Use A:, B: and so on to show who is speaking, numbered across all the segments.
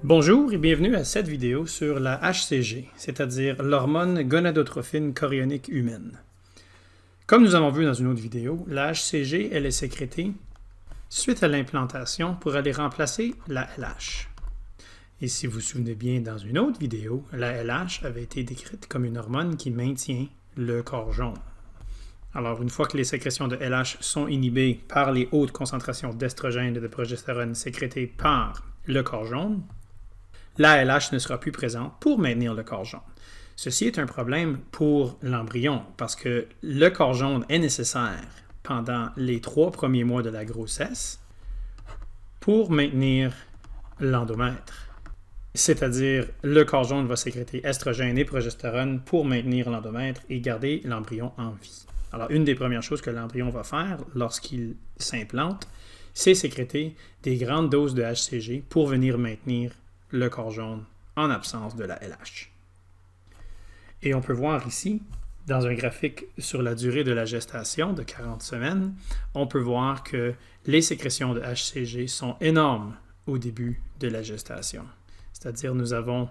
A: Bonjour et bienvenue à cette vidéo sur la HCG, c'est-à-dire l'hormone gonadotrophine chorionique humaine. Comme nous avons vu dans une autre vidéo, la HCG elle est sécrétée suite à l'implantation pour aller remplacer la LH. Et si vous vous souvenez bien, dans une autre vidéo, la LH avait été décrite comme une hormone qui maintient le corps jaune. Alors, une fois que les sécrétions de LH sont inhibées par les hautes concentrations d'estrogène et de progestérone sécrétées par le corps jaune, la LH ne sera plus présente pour maintenir le corps jaune. Ceci est un problème pour l'embryon parce que le corps jaune est nécessaire pendant les 3 premiers mois de la grossesse pour maintenir l'endomètre. C'est-à-dire, le corps jaune va sécréter estrogène et progestérone pour maintenir l'endomètre et garder l'embryon en vie. Alors, une des premières choses que l'embryon va faire lorsqu'il s'implante, c'est sécréter des grandes doses de HCG pour venir maintenir le corps jaune en absence de la LH. Et on peut voir ici, dans un graphique sur la durée de la gestation de 40 semaines, on peut voir que les sécrétions de HCG sont énormes au début de la gestation. C'est-à-dire, nous avons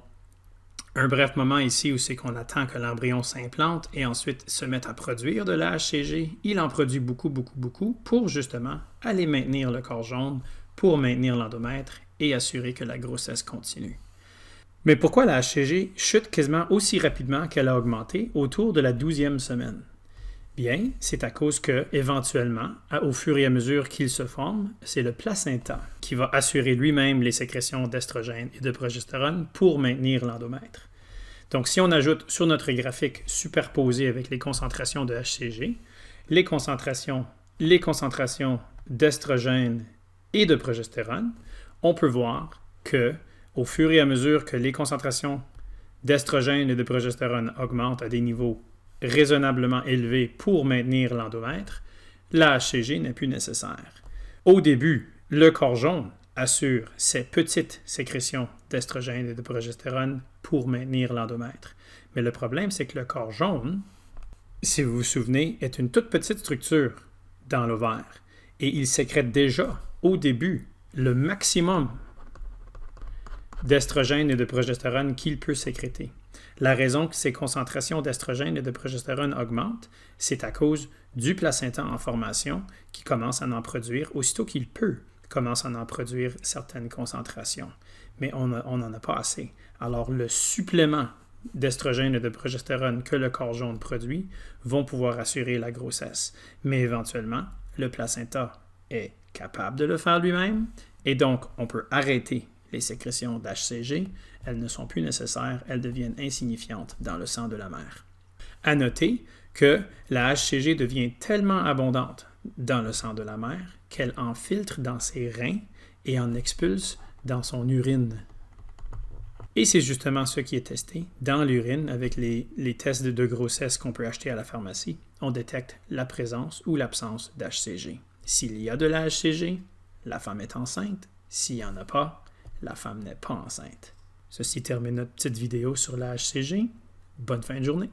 A: un bref moment ici où c'est qu'on attend que l'embryon s'implante et ensuite se mette à produire de la HCG. Il en produit beaucoup pour justement aller maintenir le corps jaune, pour maintenir l'endomètre et assurer que la grossesse continue. Mais pourquoi la HCG chute quasiment aussi rapidement qu'elle a augmenté autour de la 12e semaine? Bien, c'est à cause que, éventuellement, au fur et à mesure qu'il se forme, c'est le placenta qui va assurer lui-même les sécrétions d'estrogène et de progestérone pour maintenir l'endomètre. Donc, si on ajoute sur notre graphique superposé avec les concentrations de HCG, les concentrations d'estrogène et de progestérone, on peut voir que, au fur et à mesure que les concentrations d'estrogène et de progestérone augmentent à des niveaux raisonnablement élevés pour maintenir l'endomètre, la HCG n'est plus nécessaire. Au début, le corps jaune assure ces petites sécrétions d'estrogène et de progestérone pour maintenir l'endomètre. Mais le problème, c'est que le corps jaune, si vous vous souvenez, est une toute petite structure dans l'ovaire et il sécrète déjà au début le maximum d'estrogène et de progestérone qu'il peut sécréter. La raison que ces concentrations d'estrogène et de progestérone augmentent, c'est à cause du placenta en formation qui commence à en produire, aussitôt qu'il peut, commence à en produire certaines concentrations. Mais on n'en a pas assez. Alors, le supplément d'estrogène et de progestérone que le corps jaune produit vont pouvoir assurer la grossesse. Mais éventuellement, le placenta est capable de le faire lui-même et donc on peut arrêter les sécrétions d'HCG, elles ne sont plus nécessaires, elles deviennent insignifiantes dans le sang de la mère. À noter que la HCG devient tellement abondante dans le sang de la mère qu'elle en filtre dans ses reins et en expulse dans son urine. Et c'est justement ce qui est testé dans l'urine avec les tests de grossesse qu'on peut acheter à la pharmacie. On détecte la présence ou l'absence d'HCG. S'il y a de la HCG, la femme est enceinte. S'il n'y en a pas, la femme n'est pas enceinte. Ceci termine notre petite vidéo sur la HCG. Bonne fin de journée!